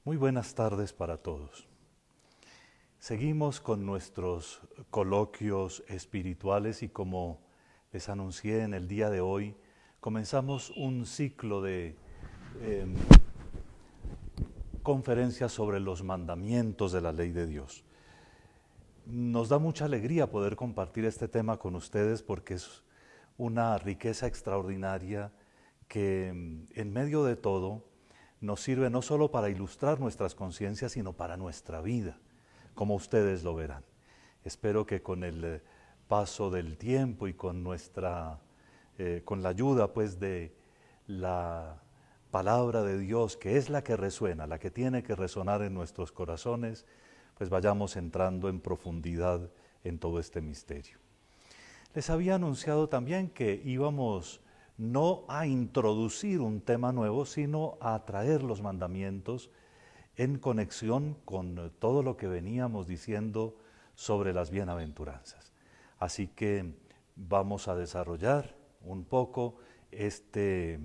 Muy buenas tardes para todos. Seguimos con nuestros coloquios espirituales y como les anuncié en el día de hoy, comenzamos un ciclo de conferencias sobre los mandamientos de la ley de Dios. Nos da mucha alegría poder compartir este tema con ustedes porque es una riqueza extraordinaria que en medio de todo nos sirve no solo para ilustrar nuestras conciencias, sino para nuestra vida, como ustedes lo verán. Espero que con el paso del tiempo y con con la ayuda pues de la palabra de Dios, que es la que resuena, la que tiene que resonar en nuestros corazones, pues vayamos entrando en profundidad en todo este misterio. Les había anunciado también que íbamos no a introducir un tema nuevo, sino a traer los mandamientos en conexión con todo lo que veníamos diciendo sobre las bienaventuranzas. Así que vamos a desarrollar un poco este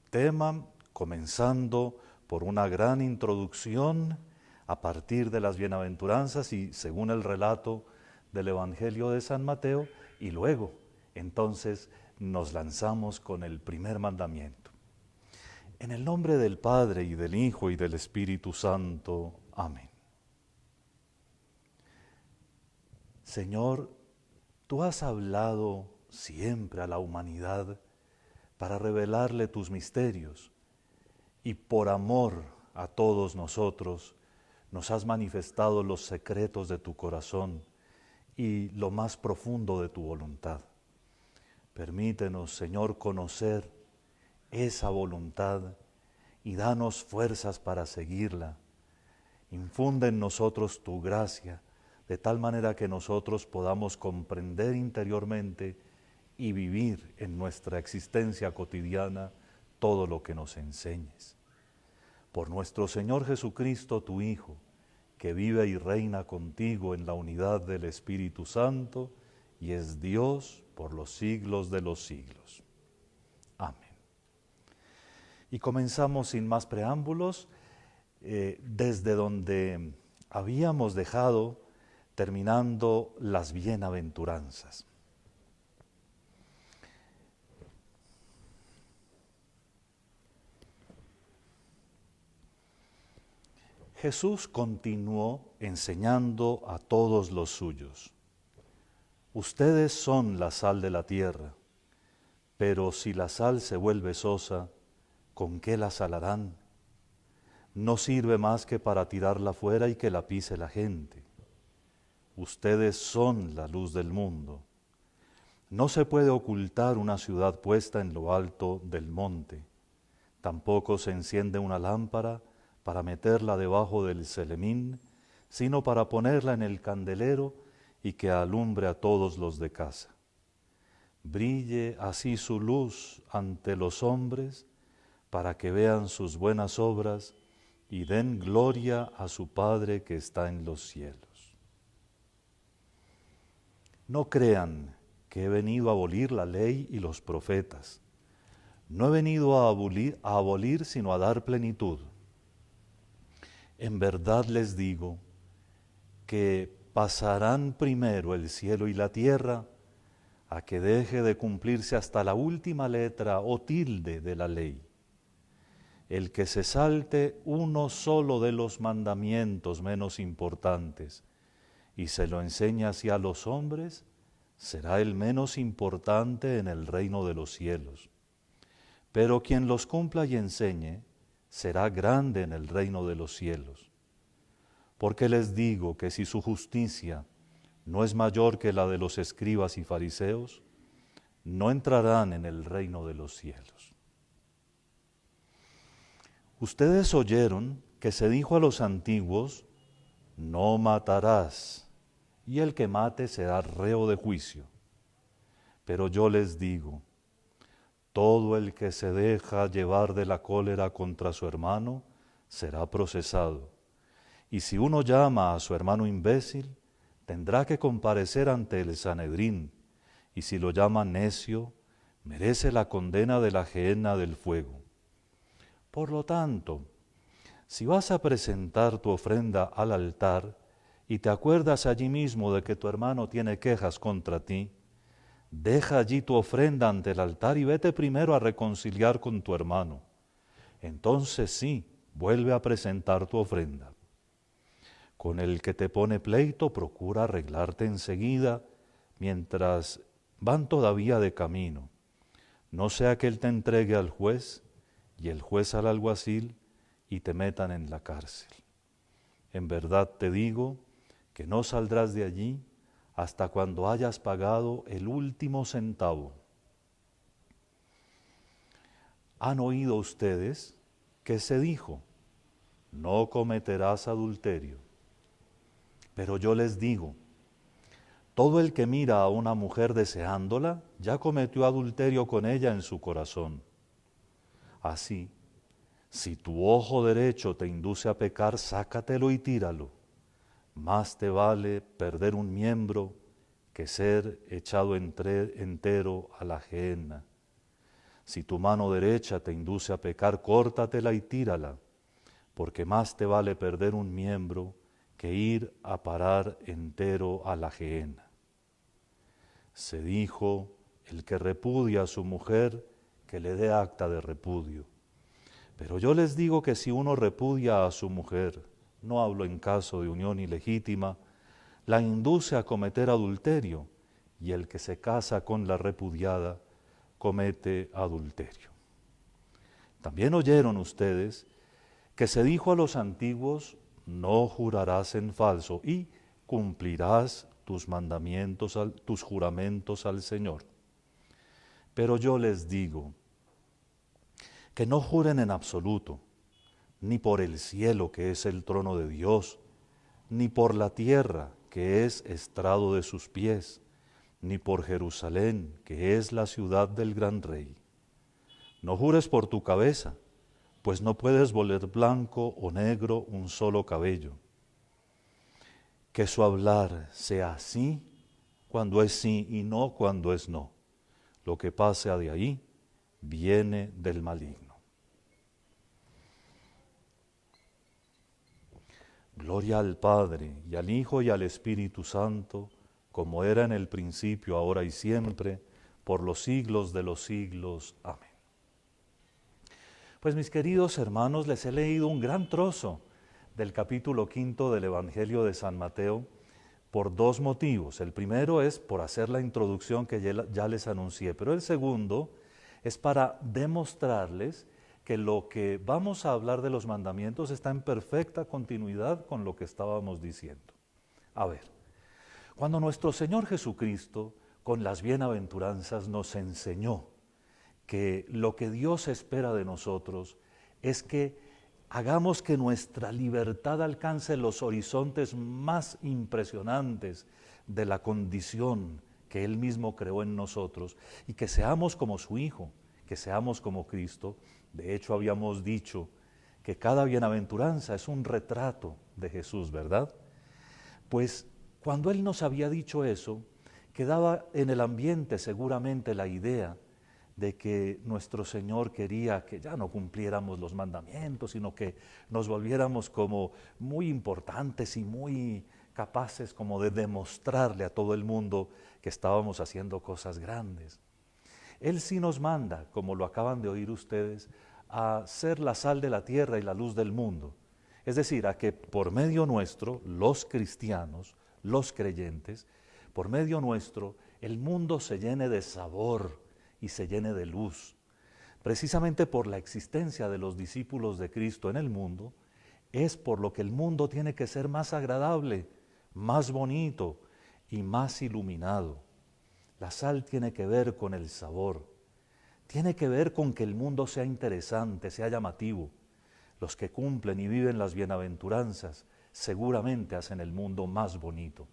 tema, comenzando por una gran introducción a partir de las bienaventuranzas y según el relato del Evangelio de San Mateo, y luego entonces nos lanzamos con el primer mandamiento. En el nombre del Padre y del Hijo y del Espíritu Santo. Amén. Señor, tú has hablado siempre a la humanidad para revelarle tus misterios y por amor a todos nosotros nos has manifestado los secretos de tu corazón y lo más profundo de tu voluntad. Permítenos, Señor, conocer esa voluntad y danos fuerzas para seguirla. Infunde en nosotros tu gracia, de tal manera que nosotros podamos comprender interiormente y vivir en nuestra existencia cotidiana todo lo que nos enseñes. Por nuestro Señor Jesucristo, tu Hijo, que vive y reina contigo en la unidad del Espíritu Santo y es Dios por los siglos de los siglos. Amén. Y comenzamos sin más preámbulos, desde donde habíamos dejado, terminando las bienaventuranzas. Jesús continuó enseñando a todos los suyos: ustedes son la sal de la tierra, pero si la sal se vuelve sosa, ¿con qué la salarán? No sirve más que para tirarla fuera y que la pise la gente. Ustedes son la luz del mundo. No se puede ocultar una ciudad puesta en lo alto del monte. Tampoco se enciende una lámpara para meterla debajo del celemín, sino para ponerla en el candelero y que alumbre a todos los de casa. Brille así su luz ante los hombres, para que vean sus buenas obras y den gloria a su Padre que está en los cielos. No crean que he venido a abolir la ley y los profetas. No he venido a abolir, sino a dar plenitud. En verdad les digo que pasarán primero el cielo y la tierra a que deje de cumplirse hasta la última letra o tilde de la ley. El que se salte uno solo de los mandamientos menos importantes y se lo enseña así a los hombres, será el menos importante en el reino de los cielos. Pero quien los cumpla y enseñe, será grande en el reino de los cielos. Porque les digo que si su justicia no es mayor que la de los escribas y fariseos, no entrarán en el reino de los cielos. Ustedes oyeron que se dijo a los antiguos: no matarás, y el que mate será reo de juicio. Pero yo les digo: todo el que se deja llevar de la cólera contra su hermano será procesado. Y si uno llama a su hermano imbécil, tendrá que comparecer ante el Sanedrín, y si lo llama necio, merece la condena de la gehenna del fuego. Por lo tanto, Si vas a presentar tu ofrenda al altar y te acuerdas allí mismo de que tu hermano tiene quejas contra ti, deja allí tu ofrenda ante el altar y vete primero a reconciliar con tu hermano. Entonces sí, vuelve a presentar tu ofrenda. Con el que te pone pleito, procura arreglarte enseguida mientras van todavía de camino. No sea que él te entregue al juez y el juez al alguacil y te metan en la cárcel. En verdad te digo que no saldrás de allí hasta cuando hayas pagado el último centavo. ¿Han oído ustedes que se dijo, no cometerás adulterio? Pero yo les digo, todo el que mira a una mujer deseándola, ya cometió adulterio con ella en su corazón. Así, si tu ojo derecho te induce a pecar, sácatelo y tíralo. Más te vale perder un miembro que ser echado entero a la gehenna. Si tu mano derecha te induce a pecar, córtatela y tírala, porque más te vale perder un miembro que ir a parar entero a la gehenna. Se dijo, el que repudia a su mujer, que le dé acta de repudio. Pero yo les digo que si uno repudia a su mujer, no hablo en caso de unión ilegítima, la induce a cometer adulterio, y el que se casa con la repudiada comete adulterio. También oyeron ustedes que se dijo a los antiguos, no jurarás en falso y cumplirás tus mandamientos, tus juramentos al Señor. Pero yo les digo que no juren en absoluto, ni por el cielo que es el trono de Dios, ni por la tierra que es estrado de sus pies, ni por Jerusalén que es la ciudad del gran rey. No jures por tu cabeza, pues no puedes volver blanco o negro un solo cabello. Que su hablar sea sí cuando es sí y no cuando es no. Lo que pasa de ahí viene del maligno. Gloria al Padre, y al Hijo, y al Espíritu Santo, como era en el principio, ahora y siempre, por los siglos de los siglos. Amén. Pues mis queridos hermanos, les he leído un gran trozo del capítulo 5 del Evangelio de San Mateo por dos motivos. El primero es por hacer la introducción que ya les anuncié, pero el segundo es para demostrarles que lo que vamos a hablar de los mandamientos está en perfecta continuidad con lo que estábamos diciendo. A ver, cuando nuestro Señor Jesucristo con las bienaventuranzas nos enseñó que lo que Dios espera de nosotros es que hagamos que nuestra libertad alcance los horizontes más impresionantes de la condición que Él mismo creó en nosotros y que seamos como su Hijo, que seamos como Cristo. De hecho, habíamos dicho que cada bienaventuranza es un retrato de Jesús, ¿verdad? Pues cuando Él nos había dicho eso, quedaba en el ambiente seguramente la idea de que nuestro Señor quería que ya no cumpliéramos los mandamientos, sino que nos volviéramos como muy importantes y muy capaces como de demostrarle a todo el mundo que estábamos haciendo cosas grandes. Él sí nos manda, como lo acaban de oír ustedes, a ser la sal de la tierra y la luz del mundo. Es decir, a que por medio nuestro, los cristianos, los creyentes, por medio nuestro, el mundo se llene de sabor y se llene de luz. Precisamente por la existencia de los discípulos de Cristo en el mundo, es por lo que el mundo tiene que ser más agradable, más bonito y más iluminado. La sal tiene que ver con el sabor, tiene que ver con que el mundo sea interesante, sea llamativo. Los que cumplen y viven las bienaventuranzas seguramente hacen el mundo más bonito.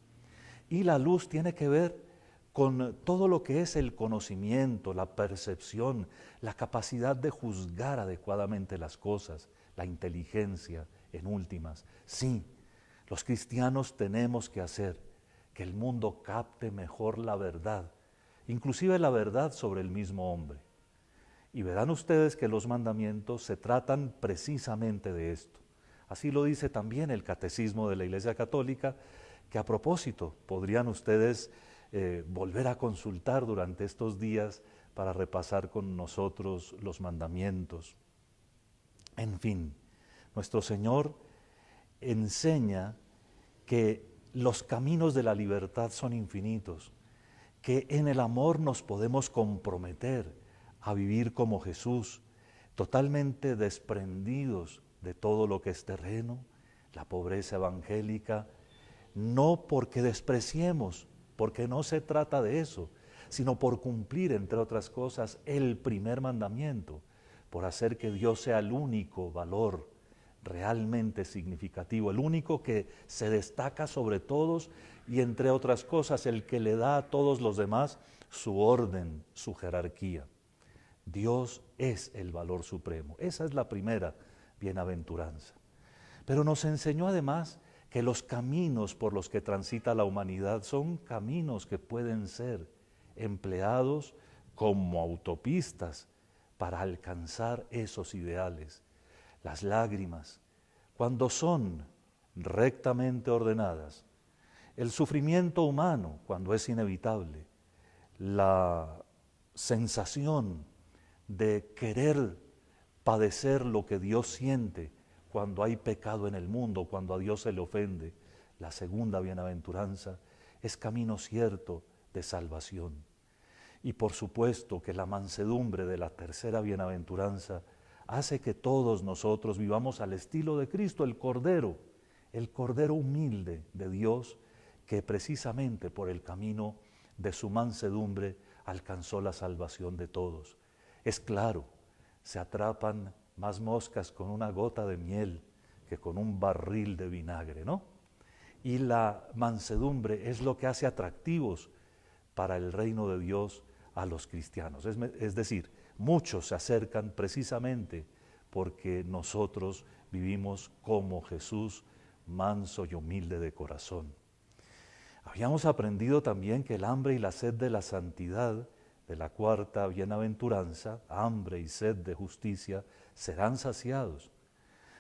Y la luz tiene que ver con todo lo que es el conocimiento, la percepción, la capacidad de juzgar adecuadamente las cosas, la inteligencia en últimas. Sí, los cristianos tenemos que hacer que el mundo capte mejor la verdad, inclusive la verdad sobre el mismo hombre. Y verán ustedes que los mandamientos se tratan precisamente de esto, Así lo dice también el Catecismo de la Iglesia Católica, que a propósito podrían ustedes volver a consultar durante estos días para repasar con nosotros los mandamientos. En fin, nuestro Señor enseña que los caminos de la libertad son infinitos, que en el amor nos podemos comprometer a vivir como Jesús, totalmente desprendidos de todo lo que es terreno, la pobreza evangélica, no porque despreciemos, porque no se trata de eso, sino por cumplir, entre otras cosas, el primer mandamiento, por hacer que Dios sea el único valor realmente significativo, el único que se destaca sobre todos y, entre otras cosas, el que le da a todos los demás su orden, su jerarquía. Dios es el valor supremo. Esa es la primera bienaventuranza. Pero nos enseñó además que los caminos por los que transita la humanidad son caminos que pueden ser empleados como autopistas para alcanzar esos ideales. Las lágrimas, cuando son rectamente ordenadas, el sufrimiento humano, cuando es inevitable, la sensación de querer padecer lo que Dios siente cuando hay pecado en el mundo, cuando a Dios se le ofende, la segunda bienaventuranza es camino cierto de salvación. Y por supuesto que la mansedumbre de la tercera bienaventuranza hace que todos nosotros vivamos al estilo de Cristo, el Cordero humilde de Dios, que precisamente por el camino de su mansedumbre alcanzó la salvación de todos. Es claro, se atrapan más moscas con una gota de miel que con un barril de vinagre, ¿no? Y la mansedumbre es lo que hace atractivos para el reino de Dios a los cristianos. Es decir, muchos se acercan precisamente porque nosotros vivimos como Jesús, manso y humilde de corazón. Habíamos aprendido también que el hambre y la sed de la santidad, de la cuarta bienaventuranza, hambre y sed de justicia, serán saciados.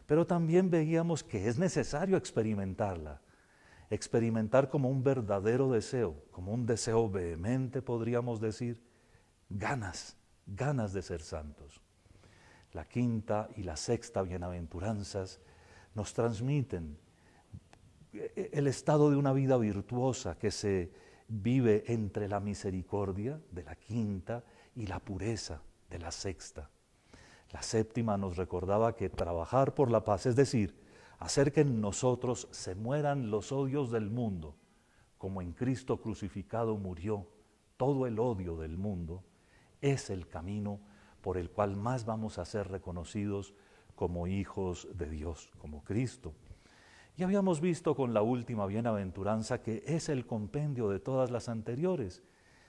Pero también veíamos que es necesario experimentarla, experimentar como un verdadero deseo, como un deseo vehemente, podríamos decir, ganas de ser santos. La quinta y la sexta bienaventuranzas nos transmiten el estado de una vida virtuosa que se vive entre la misericordia de la quinta y la pureza de la sexta. La séptima nos recordaba que trabajar por la paz, es decir, hacer que en nosotros se mueran los odios del mundo, como en Cristo crucificado murió todo el odio del mundo, es el camino por el cual más vamos a ser reconocidos como hijos de Dios, como Cristo. Y habíamos visto con la última bienaventuranza que es el compendio de todas las anteriores.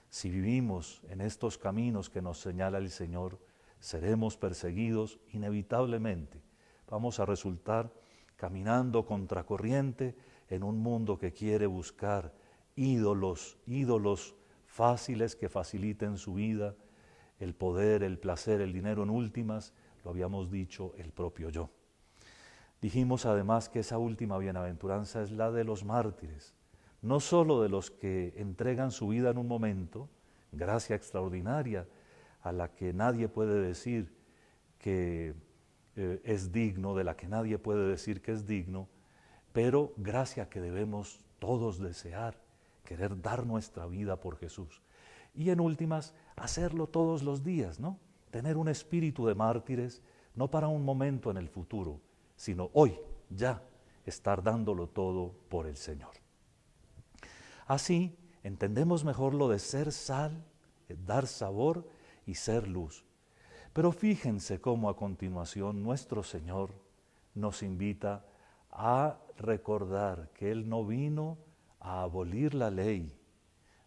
Si vivimos en estos caminos que nos señala el Señor, seremos perseguidos inevitablemente. Vamos a resultar caminando contracorriente en un mundo que quiere buscar ídolos fáciles que faciliten su vida, el poder, el placer, el dinero, en últimas, lo habíamos dicho, el propio yo. Dijimos además que esa última bienaventuranza es la de los mártires, no solo de los que entregan su vida en un momento, gracia extraordinaria a la que nadie puede decir que es digno, de la que nadie puede decir que es digno, pero gracia que debemos todos desear, querer dar nuestra vida por Jesús. Y en últimas, hacerlo todos los días, ¿no? Tener un espíritu de mártires, no para un momento en el futuro, sino hoy, ya, estar dándolo todo por el Señor. Así, entendemos mejor lo de ser sal, dar sabor y ser luz. Pero fíjense cómo a continuación nuestro Señor nos invita a recordar que Él no vino a abolir la ley,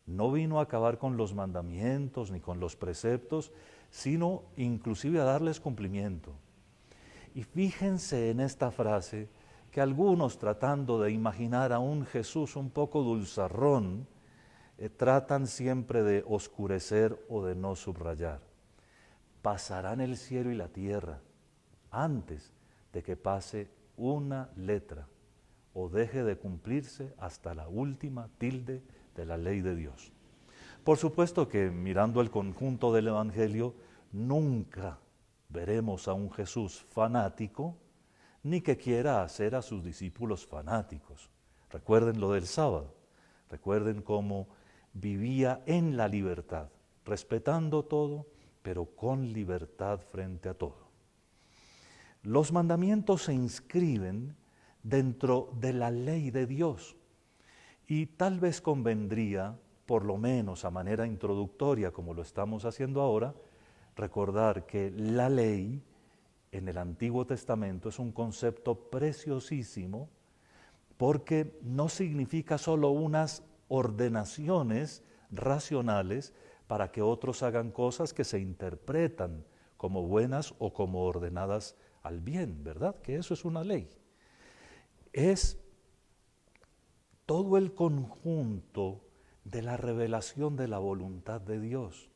no vino a acabar con los mandamientos ni con los preceptos, sino inclusive a darles cumplimiento. Y fíjense en esta frase que algunos, tratando de imaginar a un Jesús un poco dulzarrón, tratan siempre de oscurecer o de no subrayar. Pasarán el cielo y la tierra antes de que pase una letra o deje de cumplirse hasta la última tilde de la ley de Dios. Por supuesto que mirando el conjunto del Evangelio, nunca veremos a un Jesús fanático, ni que quiera hacer a sus discípulos fanáticos. Recuerden lo del sábado, recuerden cómo vivía en la libertad, respetando todo, pero con libertad frente a todo. Los mandamientos se inscriben dentro de la ley de Dios y tal vez convendría, por lo menos a manera introductoria como lo estamos haciendo ahora, recordar que la ley en el Antiguo Testamento es un concepto preciosísimo porque no significa solo unas ordenaciones racionales para que otros hagan cosas que se interpretan como buenas o como ordenadas al bien, ¿verdad? Que eso es una ley. Es todo el conjunto de la revelación de la voluntad de Dios.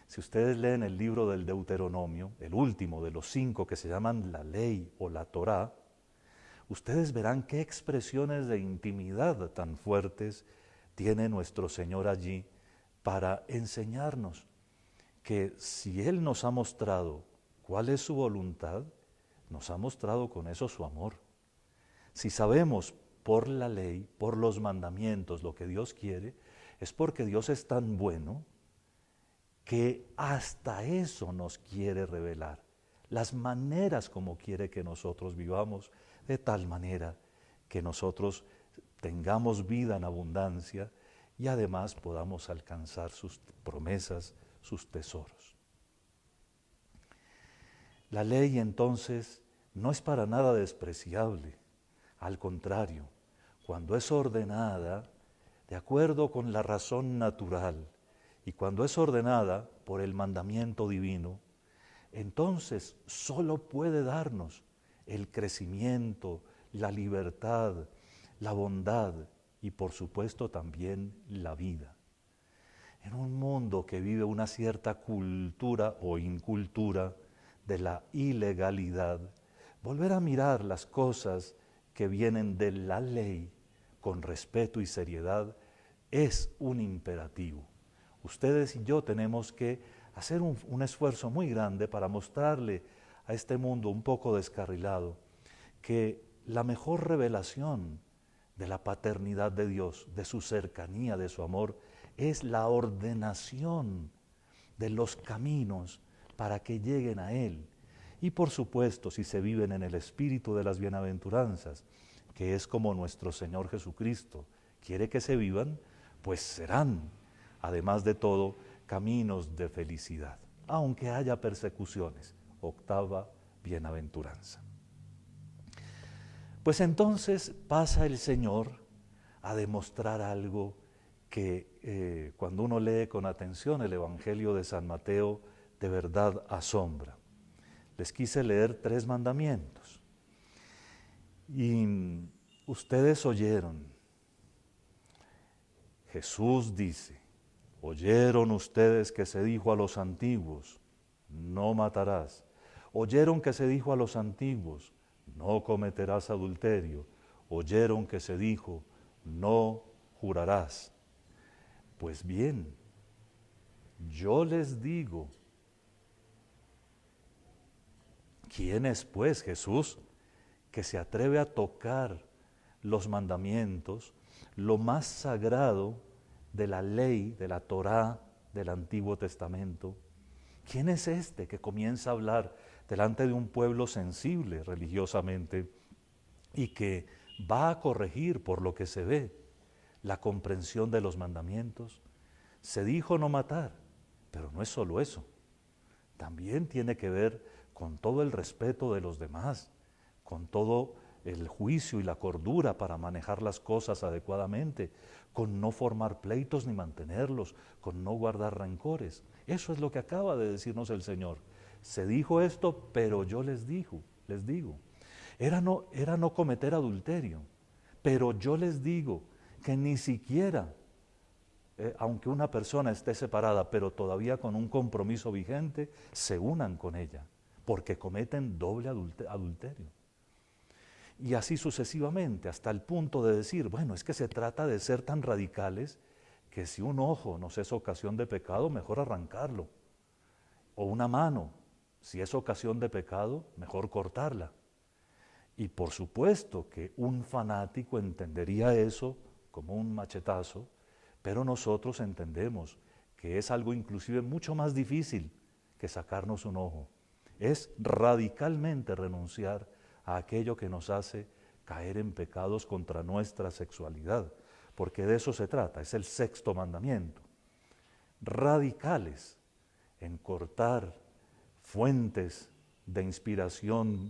Si ustedes leen el libro del Deuteronomio, el último de los 5 que se llaman la ley o la Torá, ustedes verán qué expresiones de intimidad tan fuertes tiene nuestro Señor allí para enseñarnos que si Él nos ha mostrado cuál es su voluntad, nos ha mostrado con eso su amor. Si sabemos por la ley, por los mandamientos, lo que Dios quiere, es porque Dios es tan bueno que hasta eso nos quiere revelar, las maneras como quiere que nosotros vivamos, de tal manera que nosotros tengamos vida en abundancia y además podamos alcanzar sus promesas, sus tesoros. La ley entonces no es para nada despreciable, al contrario, cuando es ordenada de acuerdo con la razón natural y cuando es ordenada por el mandamiento divino, entonces solo puede darnos el crecimiento, la libertad, la bondad y por supuesto también la vida. En un mundo que vive una cierta cultura o incultura de la ilegalidad, volver a mirar las cosas que vienen de la ley con respeto y seriedad es un imperativo. Ustedes y yo tenemos que hacer un esfuerzo muy grande para mostrarle a este mundo un poco descarrilado que la mejor revelación de la paternidad de Dios, de su cercanía, de su amor, es la ordenación de los caminos para que lleguen a Él. Y por supuesto, si se viven en el espíritu de las bienaventuranzas, que es como nuestro Señor Jesucristo quiere que se vivan, pues serán, además de todo, caminos de felicidad, aunque haya persecuciones. Octava bienaventuranza. Pues entonces pasa el Señor a demostrar algo que cuando uno lee con atención el Evangelio de San Mateo, de verdad asombra. Les quise leer 3 mandamientos. Y ustedes oyeron. Jesús dice, oyeron ustedes que se dijo a los antiguos, no matarás. Oyeron que se dijo a los antiguos, no cometerás adulterio. Oyeron que se dijo, no jurarás. Pues bien, yo les digo, ¿quién es pues Jesús que se atreve a tocar los mandamientos, lo más sagrado de la ley, de la Torá del Antiguo Testamento? ¿Quién es este que comienza a hablar delante de un pueblo sensible religiosamente y que va a corregir por lo que se ve la comprensión de los mandamientos? Se dijo no matar, pero no es solo eso. También tiene que ver con todo el respeto de los demás, con todo el juicio y la cordura para manejar las cosas adecuadamente, con no formar pleitos ni mantenerlos, con no guardar rencores. Eso es lo que acaba de decirnos el Señor. Se dijo esto, pero yo les digo. Era no cometer adulterio, pero yo les digo que ni siquiera, aunque una persona esté separada, pero todavía con un compromiso vigente, se unan con ella, porque cometen doble adulterio. Y así sucesivamente, hasta el punto de decir, bueno, es que se trata de ser tan radicales que si un ojo nos es ocasión de pecado, mejor arrancarlo. O una mano, si es ocasión de pecado, mejor cortarla. Y por supuesto que un fanático entendería eso como un machetazo, pero nosotros entendemos que es algo inclusive mucho más difícil que sacarnos un ojo. Es radicalmente renunciar a aquello que nos hace caer en pecados contra nuestra sexualidad, porque de eso se trata, es el sexto mandamiento. Radicales en cortar fuentes de inspiración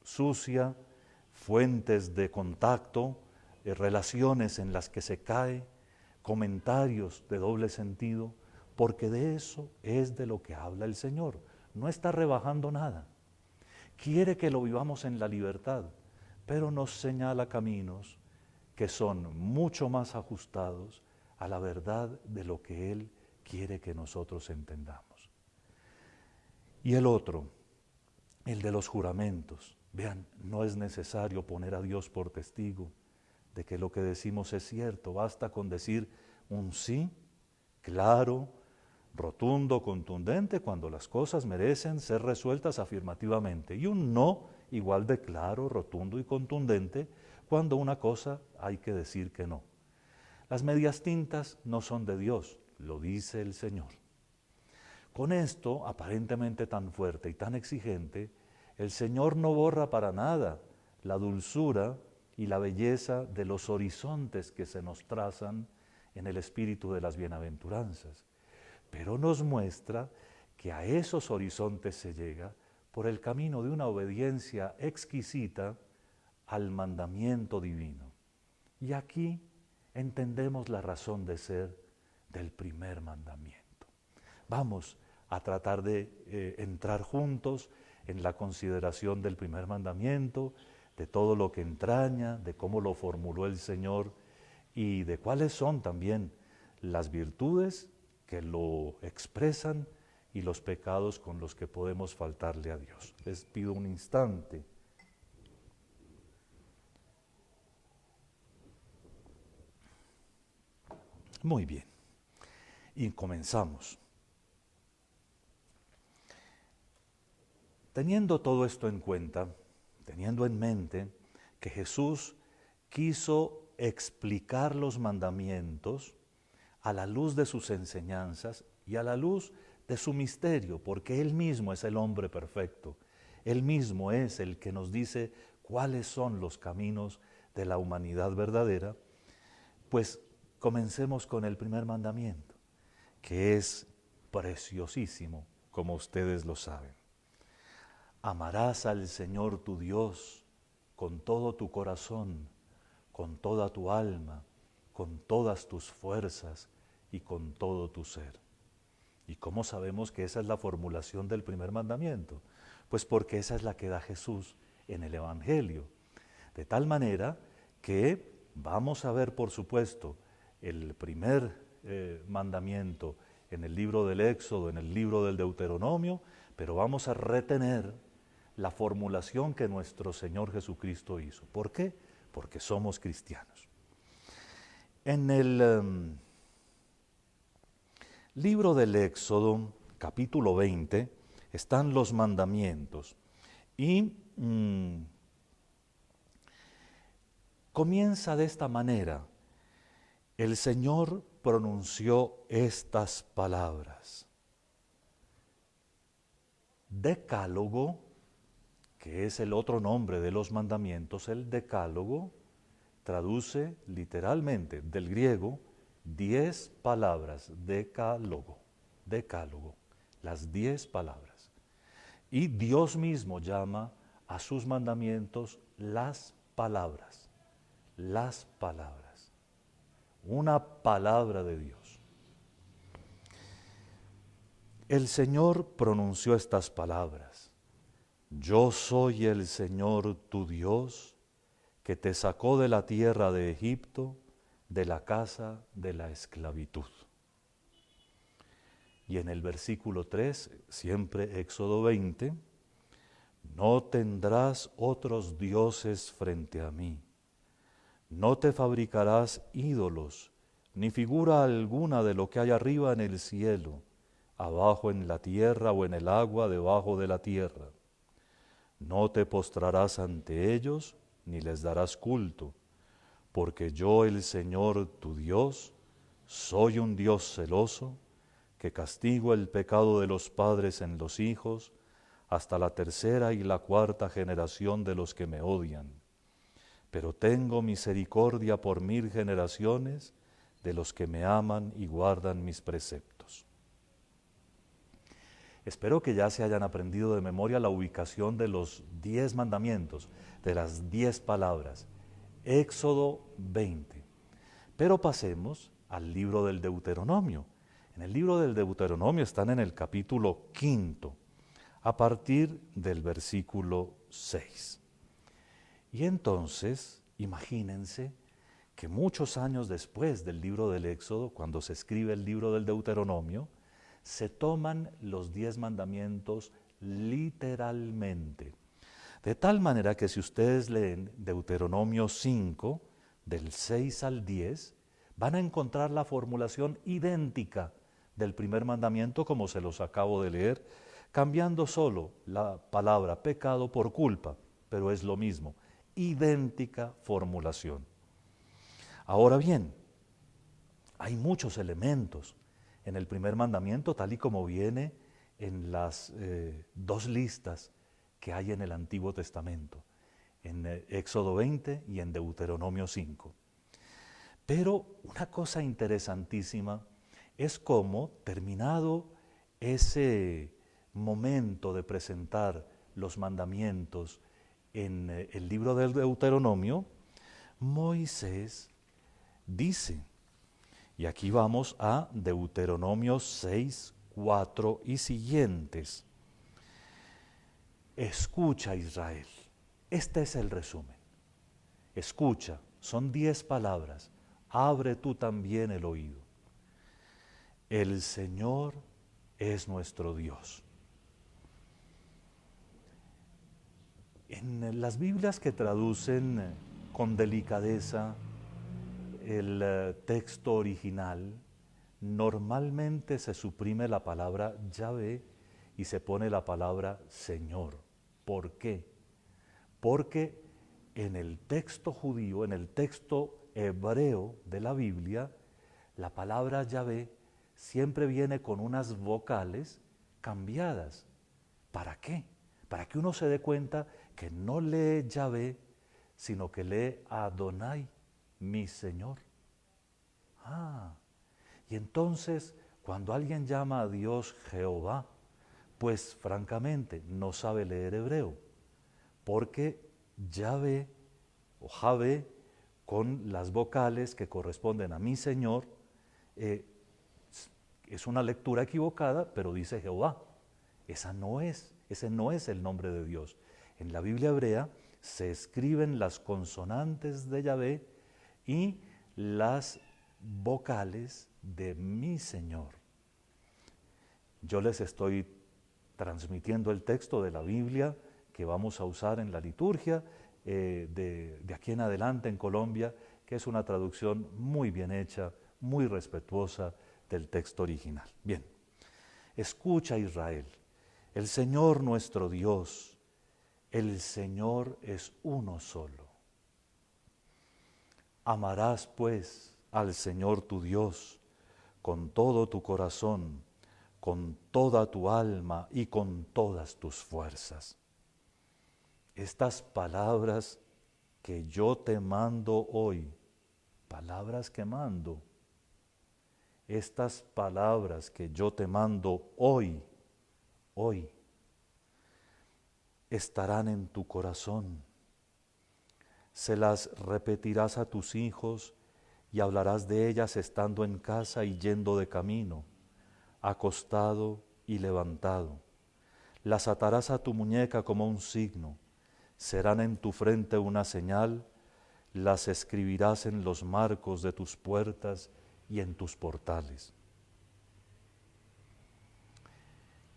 sucia, fuentes de contacto, relaciones en las que se cae, comentarios de doble sentido, porque de eso es de lo que habla el Señor. No está rebajando nada. Quiere que lo vivamos en la libertad, pero nos señala caminos que son mucho más ajustados a la verdad de lo que Él quiere que nosotros entendamos. Y el otro, el de los juramentos. Vean, no es necesario poner a Dios por testigo de que lo que decimos es cierto. Basta con decir un sí, claro, rotundo, contundente, cuando las cosas merecen ser resueltas afirmativamente. Y un no, igual de claro, rotundo y contundente, cuando una cosa hay que decir que no. Las medias tintas no son de Dios, lo dice el Señor. Con esto, aparentemente tan fuerte y tan exigente, el Señor no borra para nada la dulzura y la belleza de los horizontes que se nos trazan en el espíritu de las bienaventuranzas, pero nos muestra que a esos horizontes se llega por el camino de una obediencia exquisita al mandamiento divino. Y aquí entendemos la razón de ser del primer mandamiento. Vamos a tratar de entrar juntos en la consideración del primer mandamiento, de todo lo que entraña, de cómo lo formuló el Señor y de cuáles son también las virtudes que lo expresan y los pecados con los que podemos faltarle a Dios. Les pido un instante. Muy bien, y comenzamos. Teniendo todo esto en cuenta, teniendo en mente que Jesús quiso explicar los mandamientos a la luz de sus enseñanzas y a la luz de su misterio, porque Él mismo es el hombre perfecto, Él mismo es el que nos dice cuáles son los caminos de la humanidad verdadera, pues comencemos con el primer mandamiento, que es preciosísimo, como ustedes lo saben. Amarás al Señor tu Dios con todo tu corazón, con toda tu alma, con todas tus fuerzas y con todo tu ser. ¿Y cómo sabemos que esa es la formulación del primer mandamiento? Pues porque esa es la que da Jesús en el Evangelio. De tal manera que vamos a ver, por supuesto, el primer mandamiento en el libro del Éxodo, en el libro del Deuteronomio, pero vamos a retener la formulación que nuestro Señor Jesucristo hizo. ¿Por qué? Porque somos cristianos. En el libro del Éxodo, capítulo 20, están los mandamientos y comienza de esta manera. El Señor pronunció estas palabras. Decálogo, que es el otro nombre de los mandamientos, el decálogo, traduce literalmente del griego 10 palabras, decálogo, las 10 palabras. Y Dios mismo llama a sus mandamientos las palabras, una palabra de Dios. El Señor pronunció estas palabras. Yo soy el Señor tu Dios, que te sacó de la tierra de Egipto, de la casa de la esclavitud. Y en el versículo 3, siempre Éxodo 20, No tendrás otros dioses frente a mí. No te fabricarás ídolos, ni figura alguna de lo que hay arriba en el cielo, abajo en la tierra o en el agua debajo de la tierra. No te postrarás ante ellos, ni les darás culto, porque yo, el Señor tu Dios, soy un Dios celoso, que castigo el pecado de los padres en los hijos, hasta la tercera y la cuarta generación de los que me odian. Pero tengo misericordia por 1000 generaciones de los que me aman y guardan mis preceptos. Espero que ya se hayan aprendido de memoria la ubicación de los 10 mandamientos, de las 10 palabras. Éxodo 20. Pero pasemos al libro del Deuteronomio. En el libro del Deuteronomio están en el capítulo 5, a partir del versículo 6. Y entonces, imagínense que muchos años después del libro del Éxodo, cuando se escribe el libro del Deuteronomio, se toman los 10 mandamientos literalmente. De tal manera que si ustedes leen Deuteronomio 5, del 6 al 10, van a encontrar la formulación idéntica del primer mandamiento como se los acabo de leer, cambiando solo la palabra pecado por culpa, pero es lo mismo, idéntica formulación. Ahora bien, hay muchos elementos en el primer mandamiento, tal y como viene en las 2 listas que hay en el Antiguo Testamento, en Éxodo 20 y en Deuteronomio 5. Pero una cosa interesantísima es cómo, terminado ese momento de presentar los mandamientos en el libro del Deuteronomio, Moisés dice, y aquí vamos a Deuteronomio 6, 4 y siguientes. Escucha, Israel. Este es el resumen. Escucha, son 10 palabras. Abre tú también el oído. El Señor es nuestro Dios. En las Biblias que traducen con delicadeza el texto original, normalmente se suprime la palabra Yahvé y se pone la palabra Señor. ¿Por qué? Porque en el texto judío, en el texto hebreo de la Biblia, la palabra Yahvé siempre viene con unas vocales cambiadas. ¿Para qué? Para que uno se dé cuenta que no lee Yahvé, sino que lee Adonai, mi Señor. Y entonces, cuando alguien llama a Dios Jehová, pues francamente no sabe leer hebreo, porque Yahvé o Javé, con las vocales que corresponden a mi Señor, es una lectura equivocada, pero dice Jehová. Ese no es el nombre de Dios. En la Biblia hebrea se escriben las consonantes de Yahvé y las vocales de mi Señor. Yo les estoy transmitiendo el texto de la Biblia que vamos a usar en la liturgia de aquí en adelante en Colombia, que es una traducción muy bien hecha, muy respetuosa del texto original. Bien, escucha, Israel, el Señor nuestro Dios, el Señor es uno solo. Amarás pues al Señor tu Dios con todo tu corazón, con toda tu alma y con todas tus fuerzas. Estas palabras que yo te mando hoy, palabras que mando, estas palabras que yo te mando hoy, estarán en tu corazón. Se las repetirás a tus hijos y hablarás de ellas estando en casa y yendo de camino, acostado y levantado. Las atarás a tu muñeca como un signo, serán en tu frente una señal, las escribirás en los marcos de tus puertas y en tus portales.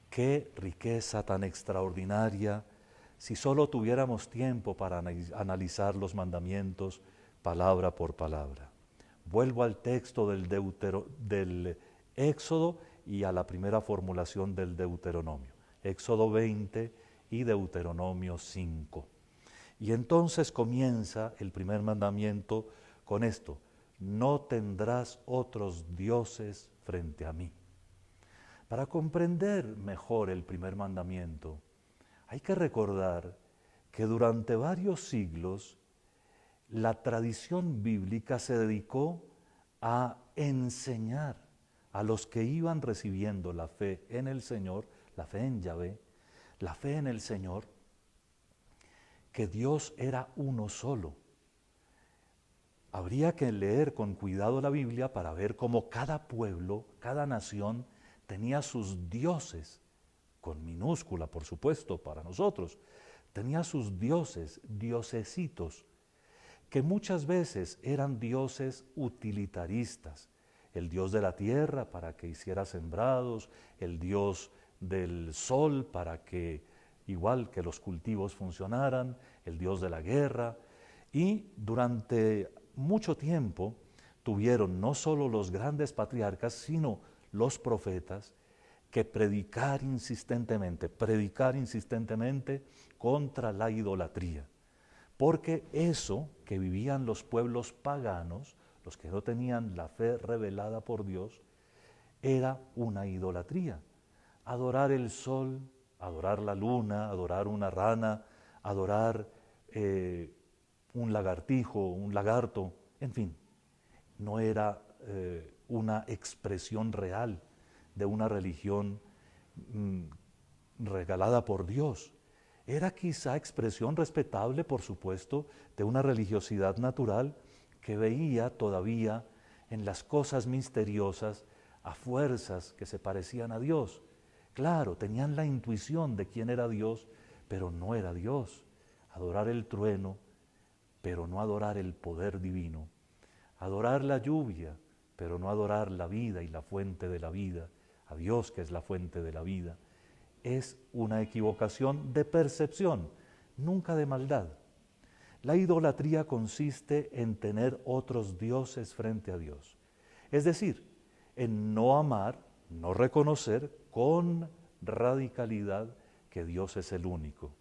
Qué riqueza tan extraordinaria Si solo tuviéramos tiempo para analizar los mandamientos palabra por palabra. Vuelvo al texto del Éxodo y a la primera formulación del Deuteronomio. Éxodo 20 y Deuteronomio 5. Y entonces comienza el primer mandamiento con esto: no tendrás otros dioses frente a mí. Para comprender mejor el primer mandamiento, hay que recordar que durante varios siglos la tradición bíblica se dedicó a enseñar a los que iban recibiendo la fe en el Señor, la fe en Yahvé, la fe en el Señor, que Dios era uno solo. Habría que leer con cuidado la Biblia para ver cómo cada pueblo, cada nación tenía sus dioses, con minúscula por supuesto para nosotros, tenía sus dioses, diosesitos, que muchas veces eran dioses utilitaristas. El dios de la tierra para que hiciera sembrados, el dios del sol para que, igual que los cultivos funcionaran, el dios de la guerra. Y durante mucho tiempo tuvieron no solo los grandes patriarcas, sino los profetas, que predicar insistentemente contra la idolatría. Porque eso que vivían los pueblos paganos, los que no tenían la fe revelada por Dios, era una idolatría. Adorar el sol, adorar la luna, adorar una rana, adorar un lagartijo, un lagarto, en fin, no era una expresión real de una religión regalada por Dios. Era quizá expresión respetable, por supuesto, de una religiosidad natural que veía todavía en las cosas misteriosas a fuerzas que se parecían a Dios. Claro, tenían la intuición de quién era Dios, pero no era Dios. Adorar el trueno, pero no adorar el poder divino. Adorar la lluvia, pero no adorar la vida y la fuente de la vida, a Dios que es la fuente de la vida. Es una equivocación de percepción, nunca de maldad. La idolatría consiste en tener otros dioses frente a Dios. Es decir, en no amar, no reconocer con radicalidad que Dios es el único.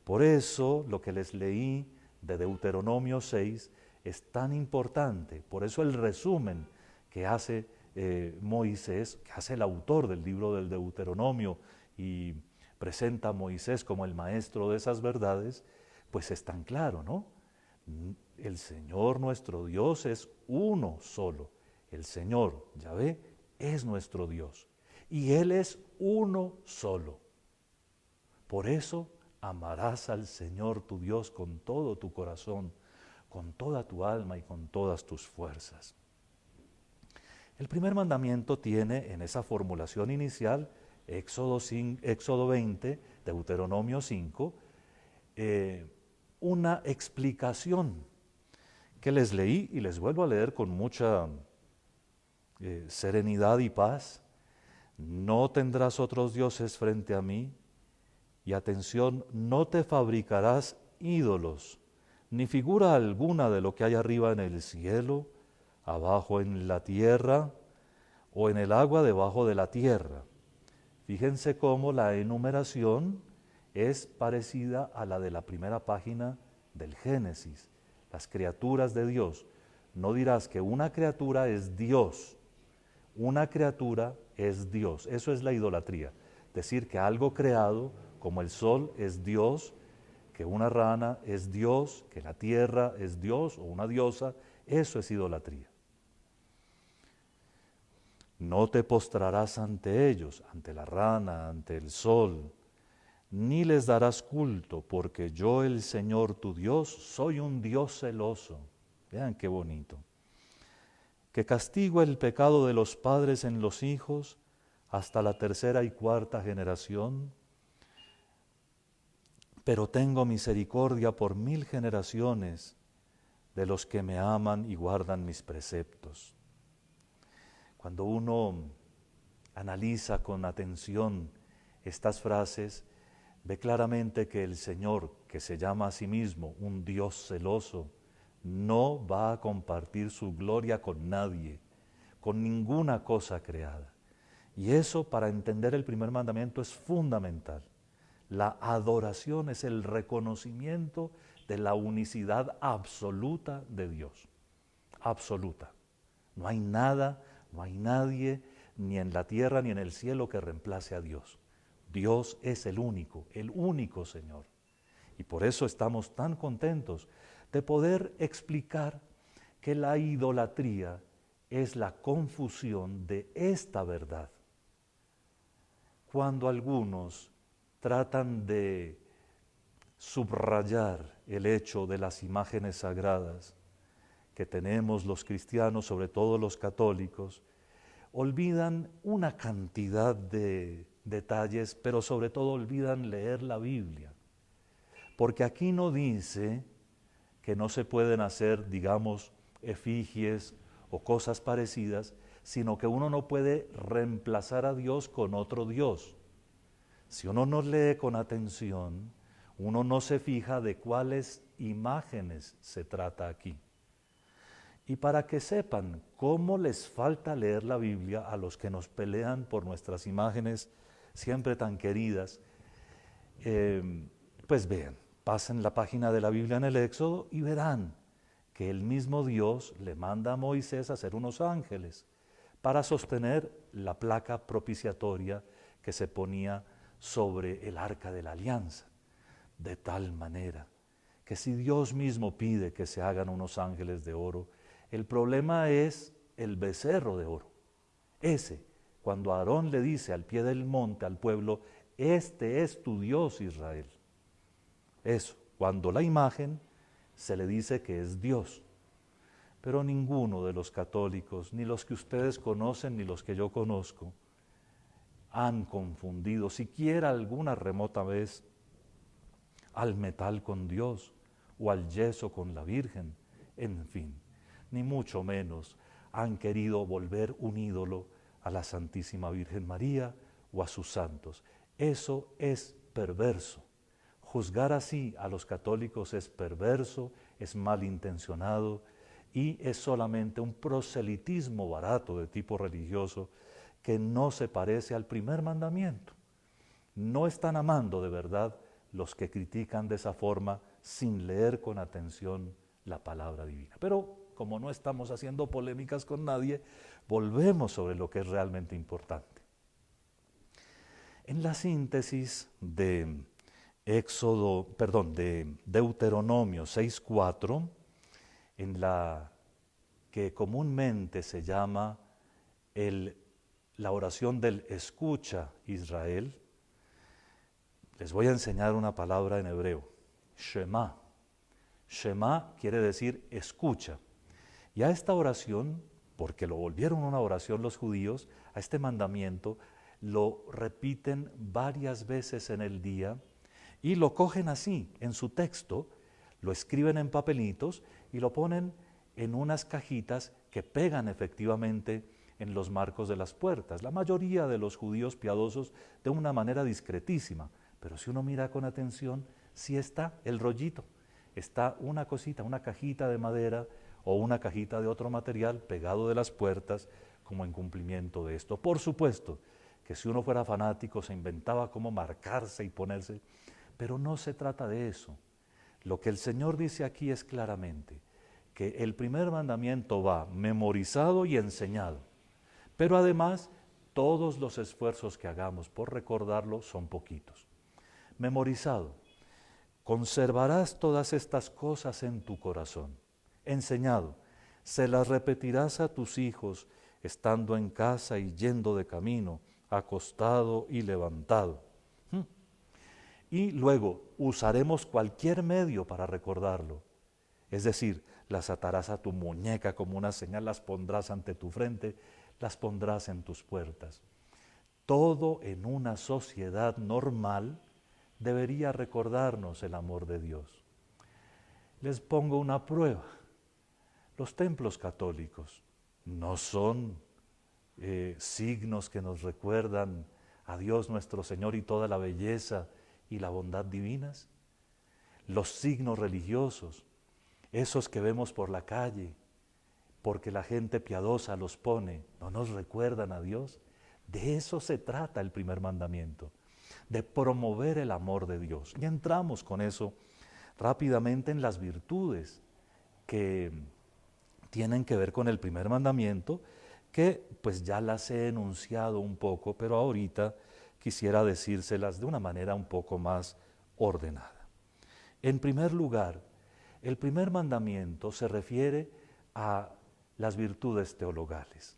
Por eso lo que les leí de Deuteronomio 6 es tan importante. Por eso el resumen que hace Moisés, que hace el autor del libro del Deuteronomio y presenta a Moisés como el maestro de esas verdades, pues es tan claro, ¿no? El Señor nuestro Dios es uno solo. El Señor, Yahvé, es nuestro Dios. Y Él es uno solo. Por eso amarás al Señor tu Dios con todo tu corazón, con toda tu alma y con todas tus fuerzas. El primer mandamiento tiene en esa formulación inicial, Éxodo 20, Deuteronomio 5, una explicación que les leí y les vuelvo a leer con mucha serenidad y paz. No tendrás otros dioses frente a mí, y atención, no te fabricarás ídolos, ni figura alguna de lo que hay arriba en el cielo, abajo en la tierra, o en el agua debajo de la tierra. Fíjense cómo la enumeración es parecida a la de la primera página del Génesis, las criaturas de Dios. No dirás que una criatura es Dios, una criatura es Dios. Eso es la idolatría, decir que algo creado, como el sol, es Dios, que una rana es Dios, que la tierra es Dios o una diosa, eso es idolatría. No te postrarás ante ellos, ante la rana, ante el sol, ni les darás culto, porque yo, el Señor tu Dios, soy un Dios celoso. Vean qué bonito. Que castigo el pecado de los padres en los hijos hasta la tercera y cuarta generación, pero tengo misericordia por 1000 generaciones de los que me aman y guardan mis preceptos. Cuando uno analiza con atención estas frases, ve claramente que el Señor, que se llama a sí mismo un Dios celoso, no va a compartir su gloria con nadie, con ninguna cosa creada. Y eso, para entender el primer mandamiento, es fundamental. La adoración es el reconocimiento de la unicidad absoluta de Dios. Absoluta. No hay nada, no hay nadie, ni en la tierra ni en el cielo, que reemplace a Dios. Dios es el único Señor. Y por eso estamos tan contentos de poder explicar que la idolatría es la confusión de esta verdad. Cuando algunos tratan de subrayar el hecho de las imágenes sagradas que tenemos los cristianos, sobre todo los católicos, olvidan una cantidad de detalles, pero sobre todo olvidan leer la Biblia. Porque aquí no dice que no se pueden hacer, digamos, efigies o cosas parecidas, sino que uno no puede reemplazar a Dios con otro Dios. Si uno no lee con atención, uno no se fija de cuáles imágenes se trata aquí. Y para que sepan cómo les falta leer la Biblia a los que nos pelean por nuestras imágenes siempre tan queridas, pues vean, pasen la página de la Biblia en el Éxodo y verán que el mismo Dios le manda a Moisés a hacer unos ángeles para sostener la placa propiciatoria que se ponía sobre el arca de la alianza, de tal manera que si Dios mismo pide que se hagan unos ángeles de oro, el problema es el becerro de oro. Ese, cuando Aarón le dice al pie del monte al pueblo, este es tu Dios Israel. Eso, cuando la imagen se le dice que es Dios. Pero ninguno de los católicos, ni los que ustedes conocen, ni los que yo conozco, han confundido siquiera alguna remota vez al metal con Dios o al yeso con la Virgen, en fin, ni mucho menos han querido volver un ídolo a la Santísima Virgen María o a sus santos. Eso es perverso. Juzgar así a los católicos es perverso, es malintencionado y es solamente un proselitismo barato de tipo religioso que no se parece al primer mandamiento. No están amando de verdad los que critican de esa forma sin leer con atención la palabra divina. Pero como no estamos haciendo polémicas con nadie, volvemos sobre lo que es realmente importante. En la síntesis de Deuteronomio 6:4, en la que comúnmente se llama la oración del escucha Israel, les voy a enseñar una palabra en hebreo, Shema. Shema quiere decir escucha. Y a esta oración, porque lo volvieron una oración los judíos, a este mandamiento lo repiten varias veces en el día y lo cogen así, en su texto, lo escriben en papelitos y lo ponen en unas cajitas que pegan efectivamente en los marcos de las puertas. La mayoría de los judíos piadosos de una manera discretísima, pero si uno mira con atención, sí está el rollito, está una cosita, una cajita de madera o una cajita de otro material pegado de las puertas como en cumplimiento de esto. Por supuesto que si uno fuera fanático se inventaba cómo marcarse y ponerse, pero no se trata de eso. Lo que el Señor dice aquí es claramente que el primer mandamiento va memorizado y enseñado, pero además todos los esfuerzos que hagamos por recordarlo son poquitos. Memorizado, conservarás todas estas cosas en tu corazón. Enseñado, se las repetirás a tus hijos estando en casa y yendo de camino, acostado y levantado. Y luego usaremos cualquier medio para recordarlo. Es decir, las atarás a tu muñeca como una señal, las pondrás ante tu frente, las pondrás en tus puertas. Todo en una sociedad normal debería recordarnos el amor de Dios. Les pongo una prueba. Los templos católicos no son signos que nos recuerdan a Dios nuestro Señor y toda la belleza y la bondad divinas? Los signos religiosos, esos que vemos por la calle, porque la gente piadosa los pone, ¿no nos recuerdan a Dios? De eso se trata el primer mandamiento, de promover el amor de Dios. Y entramos con eso rápidamente en las virtudes que tienen que ver con el primer mandamiento, que pues ya las he enunciado un poco, pero ahorita quisiera decírselas de una manera un poco más ordenada. En primer lugar, el primer mandamiento se refiere a las virtudes teologales,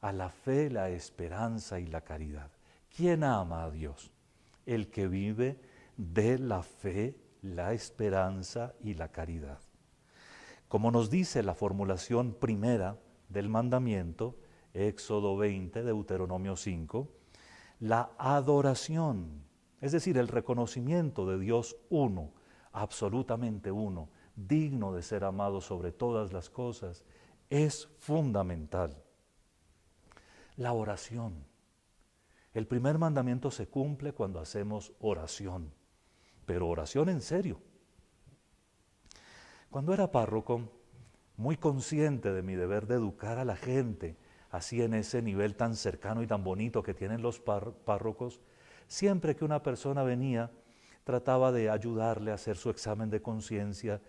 a la fe, la esperanza y la caridad. ¿Quién ama a Dios? El que vive de la fe, la esperanza y la caridad. Como nos dice la formulación primera del mandamiento, Éxodo 20, Deuteronomio 5, la adoración, es decir, el reconocimiento de Dios uno, absolutamente uno, digno de ser amado sobre todas las cosas, es fundamental. La oración. El primer mandamiento se cumple cuando hacemos oración, pero oración en serio. Cuando era párroco, muy consciente de mi deber de educar a la gente, así en ese nivel tan cercano y tan bonito que tienen los párrocos, siempre que una persona venía, trataba de ayudarle a hacer su examen de conciencia,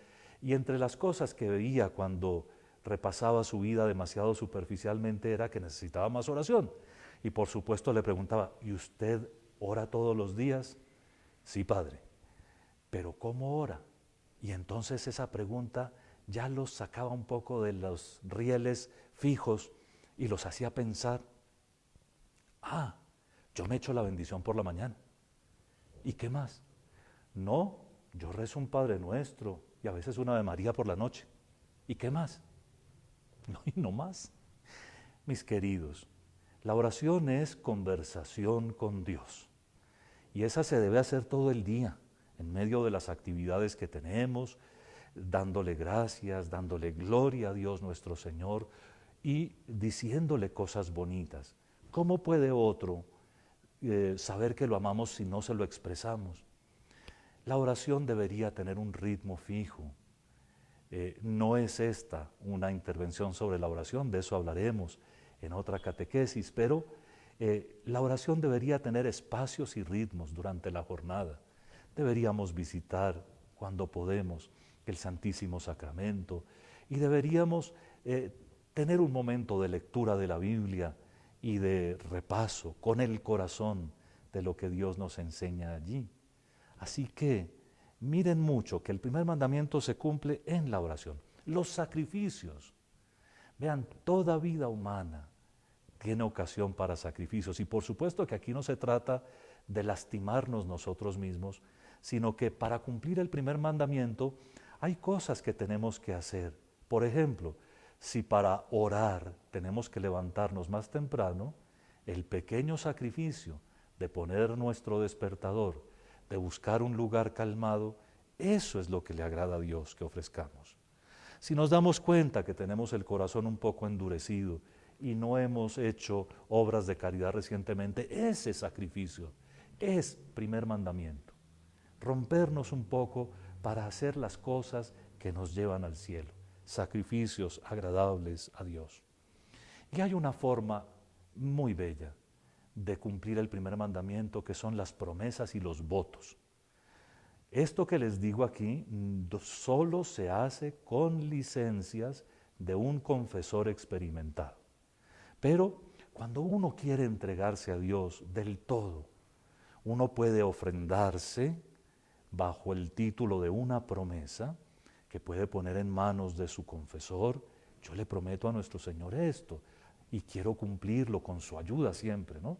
y entre las cosas que veía cuando repasaba su vida demasiado superficialmente era que necesitaba más oración. Y por supuesto le preguntaba, ¿y usted ora todos los días? Sí, padre. ¿Pero cómo ora? Y entonces esa pregunta ya los sacaba un poco de los rieles fijos y los hacía pensar, yo me echo la bendición por la mañana. ¿Y qué más? No, yo rezo un Padre Nuestro y a veces una Ave María por la noche. ¿Y qué más? No, y no más. Mis queridos, la oración es conversación con Dios. Y esa se debe hacer todo el día, en medio de las actividades que tenemos, dándole gracias, dándole gloria a Dios nuestro Señor y diciéndole cosas bonitas. ¿Cómo puede otro saber que lo amamos si no se lo expresamos? La oración debería tener un ritmo fijo. No es esta una intervención sobre la oración, de eso hablaremos en otra catequesis, pero la oración debería tener espacios y ritmos durante la jornada. Deberíamos visitar cuando podemos el Santísimo Sacramento y deberíamos tener un momento de lectura de la Biblia y de repaso con el corazón de lo que Dios nos enseña allí. Así que miren mucho que el primer mandamiento se cumple en la oración. Los sacrificios. Vean, toda vida humana tiene ocasión para sacrificios y por supuesto que aquí no se trata de lastimarnos nosotros mismos, sino que para cumplir el primer mandamiento hay cosas que tenemos que hacer. Por ejemplo, si para orar tenemos que levantarnos más temprano, el pequeño sacrificio de poner nuestro despertador, de buscar un lugar calmado, eso es lo que le agrada a Dios que ofrezcamos. Si nos damos cuenta que tenemos el corazón un poco endurecido y no hemos hecho obras de caridad recientemente, ese sacrificio es primer mandamiento. Rompernos un poco para hacer las cosas que nos llevan al cielo, sacrificios agradables a Dios. Y hay una forma muy bella de cumplir el primer mandamiento, que son las promesas y los votos. Esto que les digo aquí solo se hace con licencias de un confesor experimentado. Pero cuando uno quiere entregarse a Dios del todo, uno puede ofrendarse bajo el título de una promesa que puede poner en manos de su confesor. Yo le prometo a nuestro Señor esto y quiero cumplirlo con su ayuda siempre, ¿no?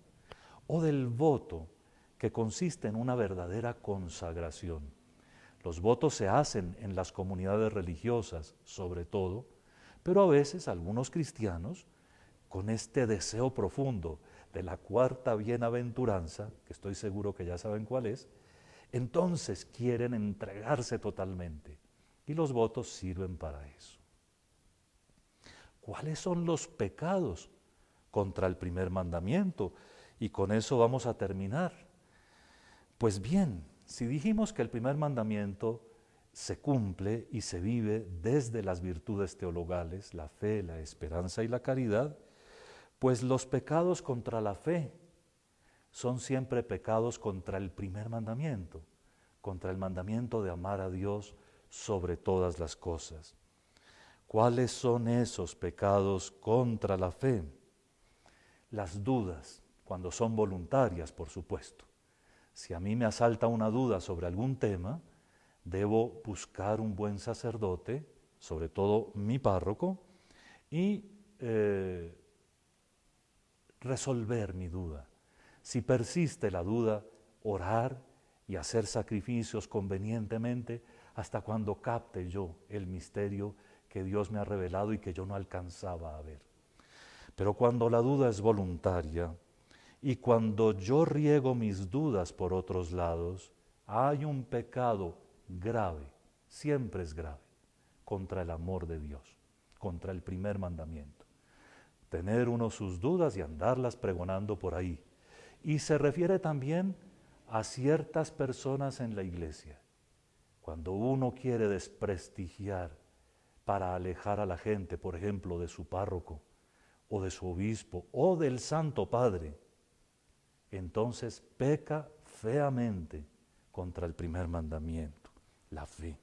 O del voto, que consiste en una verdadera consagración. Los votos se hacen en las comunidades religiosas, sobre todo, pero a veces algunos cristianos, con este deseo profundo de la cuarta bienaventuranza, que estoy seguro que ya saben cuál es, entonces quieren entregarse totalmente. Y los votos sirven para eso. ¿Cuáles son los pecados contra el primer mandamiento? Y con eso vamos a terminar. Pues bien, Si dijimos que el primer mandamiento se cumple y se vive desde las virtudes teologales, la fe, la esperanza y la caridad, pues los pecados contra la fe son siempre pecados contra el primer mandamiento, contra el mandamiento de amar a Dios sobre todas las cosas. ¿Cuáles son esos pecados contra la fe? Las dudas, cuando son voluntarias, por supuesto. Si a mí me asalta una duda sobre algún tema, debo buscar un buen sacerdote, sobre todo mi párroco, y resolver mi duda. Si persiste la duda, orar y hacer sacrificios convenientemente hasta cuando capte yo el misterio que Dios me ha revelado y que yo no alcanzaba a ver. Pero cuando la duda es voluntaria y cuando yo riego mis dudas por otros lados, hay un pecado grave, siempre es grave, contra el amor de Dios, contra el primer mandamiento. Tener uno sus dudas y andarlas pregonando por ahí. Y se refiere también a ciertas personas en la iglesia. Cuando uno quiere desprestigiar para alejar a la gente, por ejemplo, de su párroco, o de su obispo, o del Santo Padre, entonces peca feamente contra el primer mandamiento, la fe.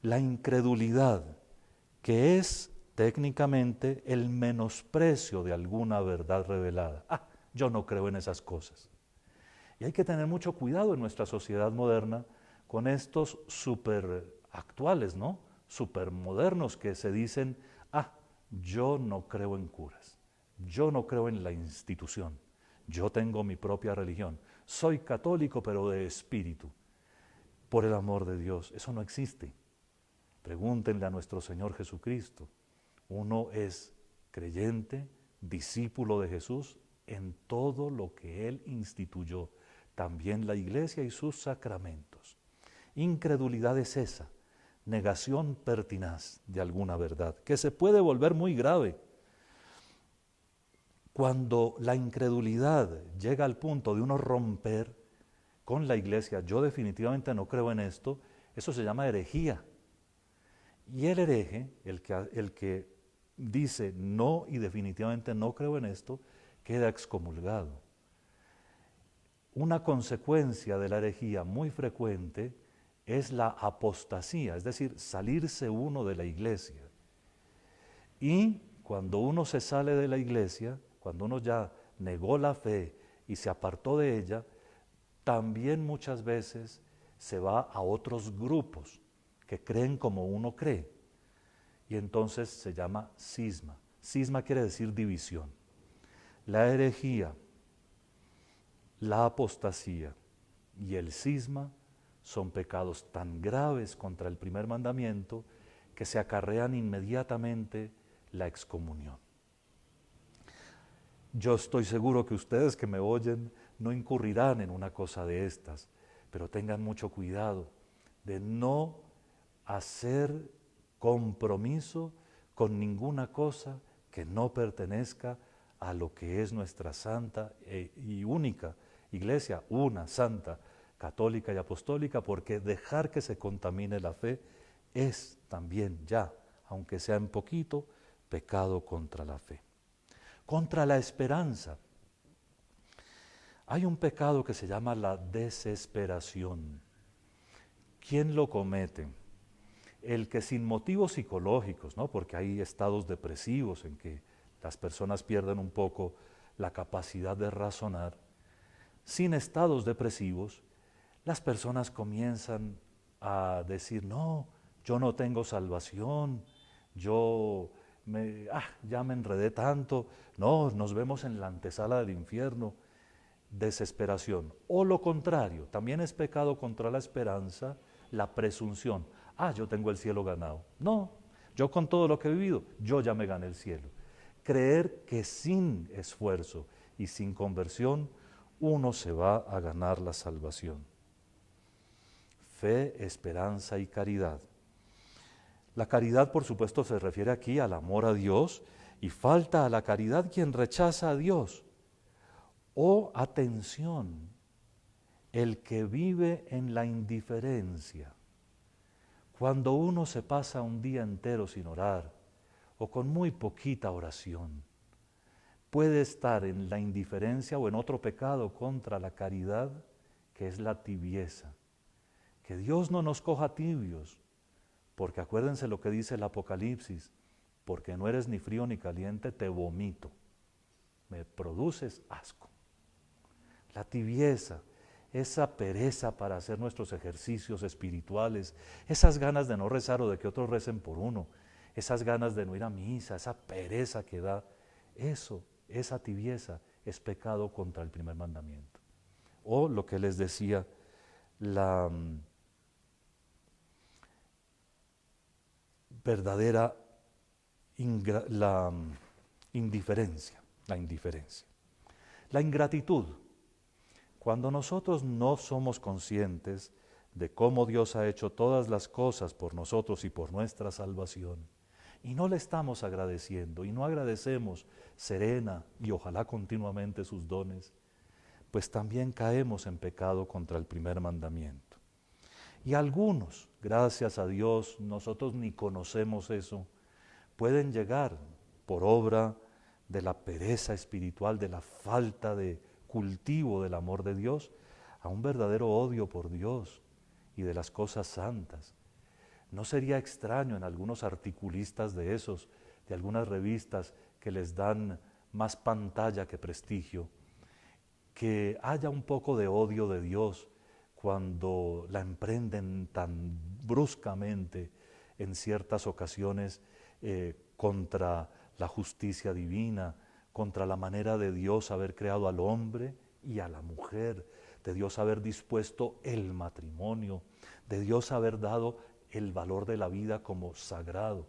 La incredulidad, que es técnicamente el menosprecio de alguna verdad revelada. Yo no creo en esas cosas. Y hay que tener mucho cuidado en nuestra sociedad moderna con estos súper actuales, ¿no? Súper modernos que se dicen, yo no creo en curas, yo no creo en la institución, yo tengo mi propia religión, soy católico pero de espíritu. Por el amor de Dios, eso no existe. Pregúntenle a nuestro Señor Jesucristo. Uno es creyente, discípulo de Jesús en todo lo que Él instituyó, también la iglesia y sus sacramentos. Incredulidad es esa, negación pertinaz de alguna verdad, que se puede volver muy grave. Cuando la incredulidad llega al punto de uno romper con la iglesia, yo definitivamente no creo en esto, eso se llama herejía. Y el hereje, el que dice no y definitivamente no creo en esto, queda excomulgado. Una consecuencia de la herejía muy frecuente es la apostasía, es decir, salirse uno de la iglesia. Y cuando uno se sale de la iglesia, cuando uno ya negó la fe y se apartó de ella, también muchas veces se va a otros grupos que creen como uno cree. Y entonces se llama cisma. Cisma quiere decir división. La herejía, la apostasía y el cisma son pecados tan graves contra el primer mandamiento que se acarrean inmediatamente la excomunión. Yo estoy seguro que ustedes que me oyen no incurrirán en una cosa de estas, pero tengan mucho cuidado de no hacer compromiso con ninguna cosa que no pertenezca a lo que es nuestra santa y única iglesia, una santa, católica y apostólica, porque dejar que se contamine la fe es también ya, aunque sea en poquito, pecado contra la fe. Contra la esperanza. Hay un pecado que se llama la desesperación. ¿Quién lo comete? El que sin motivos psicológicos, ¿no? Porque hay estados depresivos en que las personas pierden un poco la capacidad de razonar. Sin estados depresivos, las personas comienzan a decir, no, yo no tengo salvación, ya me enredé tanto, no, nos vemos en la antesala del infierno. Desesperación. O lo contrario, también es pecado contra la esperanza, la presunción. Yo tengo el cielo ganado. No, yo con todo lo que he vivido, yo ya me gané el cielo. Creer que sin esfuerzo y sin conversión, uno se va a ganar la salvación. Fe, esperanza y caridad. La caridad, por supuesto, se refiere aquí al amor a Dios, y falta a la caridad quien rechaza a Dios. O, atención, El que vive en la indiferencia, cuando uno se pasa un día entero sin orar o con muy poquita oración, puede estar en la indiferencia o en otro pecado contra la caridad, que es la tibieza. Que Dios no nos coja tibios, porque acuérdense lo que dice el Apocalipsis, porque no eres ni frío ni caliente, te vomito, me produces asco. La tibieza, esa pereza para hacer nuestros ejercicios espirituales, esas ganas de no rezar o de que otros recen por uno, esas ganas de no ir a misa, esa pereza que da, eso, esa tibieza es pecado contra el primer mandamiento. O lo que les decía, la verdadera indiferencia, la indiferencia. La ingratitud, cuando nosotros no somos conscientes de cómo Dios ha hecho todas las cosas por nosotros y por nuestra salvación, y no le estamos agradeciendo y no agradecemos serena y ojalá continuamente sus dones, pues también caemos en pecado contra el primer mandamiento. Y algunos, gracias a Dios, nosotros ni conocemos eso, pueden llegar por obra de la pereza espiritual, de la falta de cultivo del amor de Dios, a un verdadero odio por Dios y de las cosas santas. ¿No sería extraño en algunos articulistas de esos, de algunas revistas que les dan más pantalla que prestigio, que haya un poco de odio de Dios cuando la emprenden tan bruscamente en ciertas ocasiones contra la justicia divina, contra la manera de Dios haber creado al hombre y a la mujer, de Dios haber dispuesto el matrimonio, de Dios haber dado el valor de la vida como sagrado?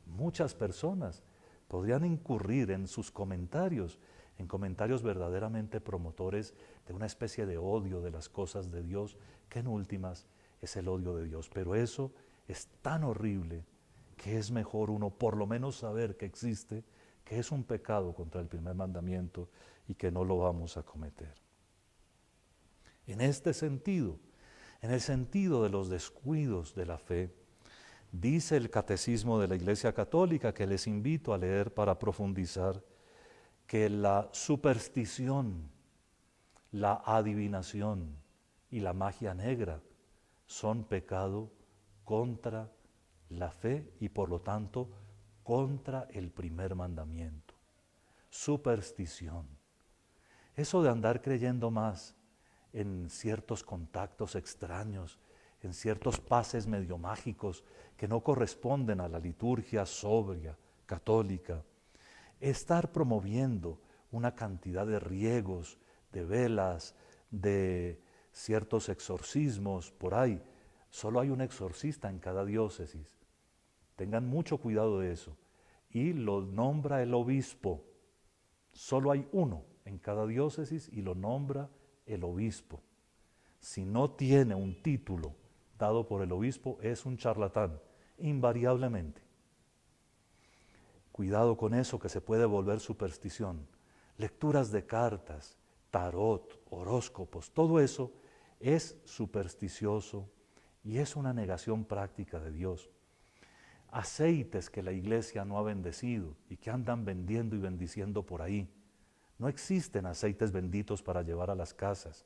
Muchas personas podrían incurrir en sus comentarios, en comentarios verdaderamente promotores de una especie de odio de las cosas de Dios, que en últimas es el odio de Dios. Pero eso es tan horrible que es mejor uno por lo menos saber que existe, que es un pecado contra el primer mandamiento y que no lo vamos a cometer. En este sentido, en el sentido de los descuidos de la fe, dice el Catecismo de la Iglesia Católica, que les invito a leer para profundizar, que la superstición, la adivinación y la magia negra son pecado contra la fe y por lo tanto contra el primer mandamiento. Superstición. Eso de andar creyendo más en ciertos contactos extraños, en ciertos pases medio mágicos que no corresponden a la liturgia sobria, católica. Estar promoviendo una cantidad de riegos, de velas, de ciertos exorcismos por ahí. Solo hay un exorcista en cada diócesis. Tengan mucho cuidado de eso. Y lo nombra el obispo. Solo hay uno en cada diócesis y lo nombra el obispo. Si no tiene un título dado por el obispo, es un charlatán, invariablemente. Cuidado con eso que se puede volver superstición. Lecturas de cartas, tarot, horóscopos, todo eso es supersticioso y es una negación práctica de Dios. Aceites que la iglesia no ha bendecido y que andan vendiendo y bendiciendo por ahí. No existen aceites benditos para llevar a las casas.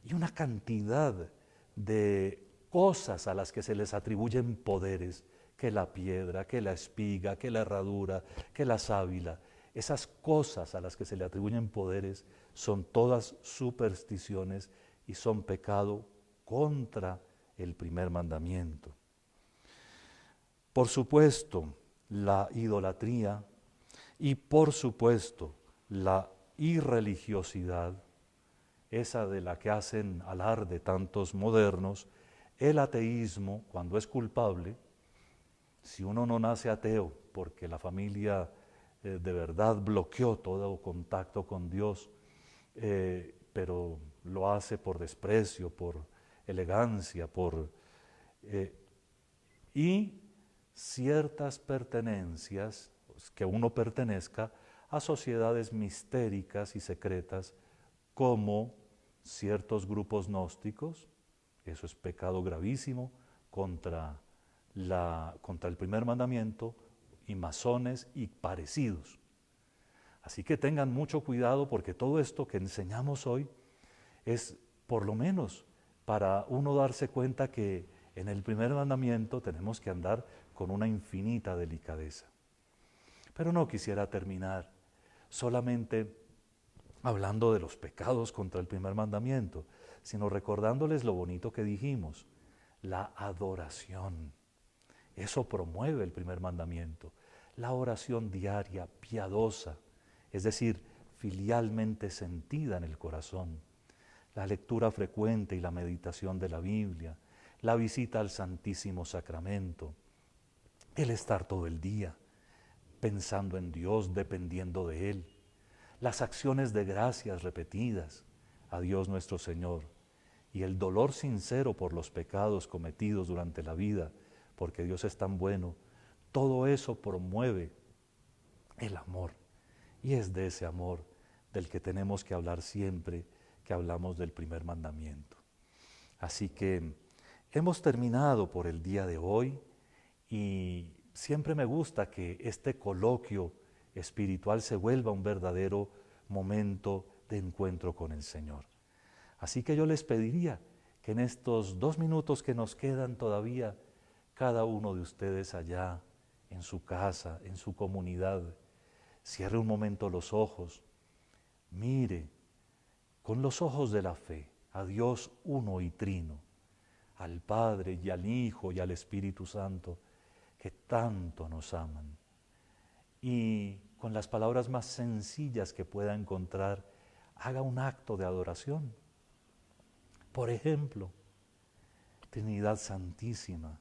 Y una cantidad de cosas a las que se les atribuyen poderes, que la piedra, que la espiga, que la herradura, que la sábila. Esas cosas a las que se le atribuyen poderes son todas supersticiones y son pecado contra el primer mandamiento. Por supuesto, la idolatría y por supuesto la irreligiosidad, esa de la que hacen alarde tantos modernos, el ateísmo, cuando es culpable, si uno no nace ateo porque la familia de verdad bloqueó todo contacto con Dios, pero lo hace por desprecio, por elegancia, y ciertas pertenencias, que uno pertenezca a sociedades mistéricas y secretas como ciertos grupos gnósticos, eso es pecado gravísimo contra el primer mandamiento, y masones y parecidos. Así que tengan mucho cuidado porque todo esto que enseñamos hoy es por lo menos para uno darse cuenta que en el primer mandamiento tenemos que andar con una infinita delicadeza. Pero no quisiera terminar solamente hablando de los pecados contra el primer mandamiento, sino recordándoles lo bonito que dijimos, la adoración. Eso promueve el primer mandamiento, la oración diaria, piadosa, es decir, filialmente sentida en el corazón, la lectura frecuente y la meditación de la Biblia, la visita al Santísimo Sacramento, el estar todo el día pensando en Dios, dependiendo de Él, las acciones de gracias repetidas a Dios nuestro Señor y el dolor sincero por los pecados cometidos durante la vida, porque Dios es tan bueno, todo eso promueve el amor. Y es de ese amor del que tenemos que hablar siempre que hablamos del primer mandamiento. Así que hemos terminado por el día de hoy y siempre me gusta que este coloquio espiritual se vuelva un verdadero momento de encuentro con el Señor. Así que yo les pediría que en estos 2 minutos que nos quedan todavía, cada uno de ustedes allá, en su casa, en su comunidad, cierre un momento los ojos, mire con los ojos de la fe a Dios uno y trino, al Padre y al Hijo y al Espíritu Santo, que tanto nos aman. Y con las palabras más sencillas que pueda encontrar, haga un acto de adoración. Por ejemplo, Trinidad Santísima,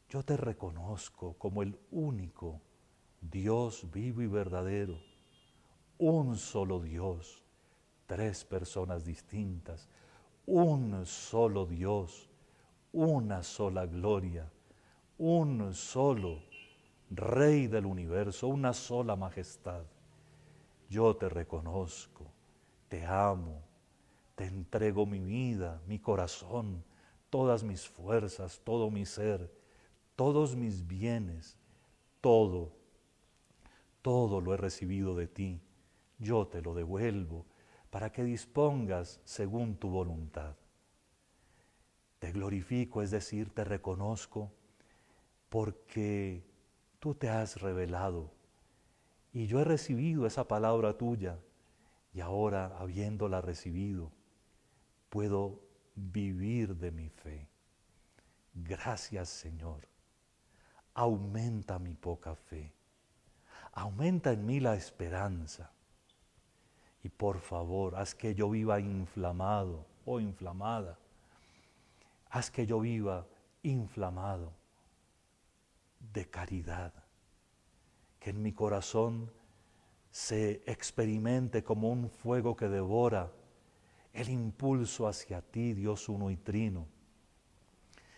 yo te reconozco como el único Dios vivo y verdadero, un solo Dios, 3 personas distintas, un solo Dios, una sola gloria, un solo Rey del universo, una sola majestad. Yo te reconozco, te amo, te entrego mi vida, mi corazón, todas mis fuerzas, todo mi ser, todos mis bienes, todo lo he recibido de ti. Yo te lo devuelvo para que dispongas según tu voluntad. Te glorifico, es decir, te reconozco porque tú te has revelado y yo he recibido esa palabra tuya y ahora, habiéndola recibido, puedo vivir de mi fe. Gracias, Señor. Aumenta mi poca fe. Aumenta en mí la esperanza. Y por favor, haz que yo viva inflamado o inflamada. Haz que yo viva inflamado de caridad. Que en mi corazón se experimente como un fuego que devora el impulso hacia ti, Dios uno y trino.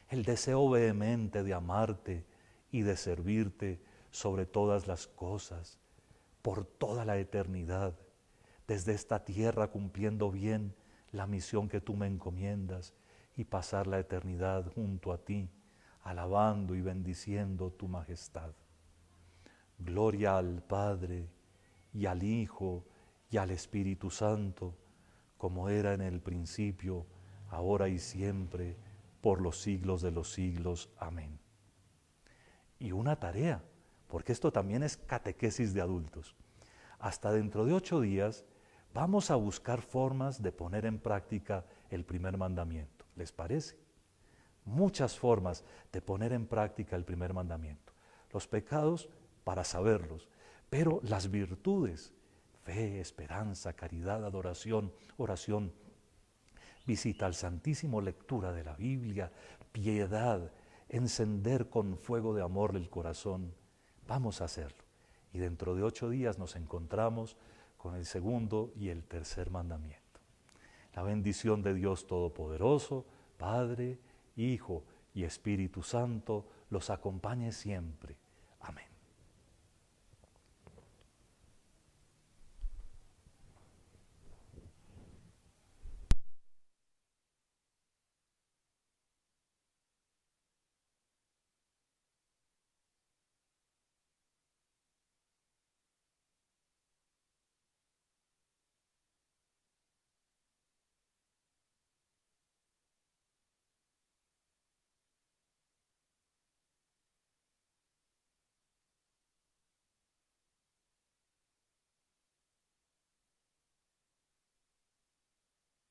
El deseo vehemente de amarte y de servirte sobre todas las cosas, por toda la eternidad, desde esta tierra cumpliendo bien la misión que tú me encomiendas y pasar la eternidad junto a ti, alabando y bendiciendo tu majestad. Gloria al Padre y al Hijo y al Espíritu Santo, como era en el principio, ahora y siempre, por los siglos de los siglos. Amén. Y una tarea, porque esto también es catequesis de adultos. Hasta dentro de 8 días vamos a buscar formas de poner en práctica el primer mandamiento. ¿Les parece? Muchas formas de poner en práctica el primer mandamiento. Los pecados para saberlos, pero las virtudes, fe, esperanza, caridad, adoración, oración, visita al Santísimo, lectura de la Biblia, piedad, encender con fuego de amor el corazón. Vamos a hacerlo. Y dentro de 8 días nos encontramos con el segundo y el tercer mandamiento. La bendición de Dios Todopoderoso, Padre, Hijo y Espíritu Santo, los acompañe siempre. Amén.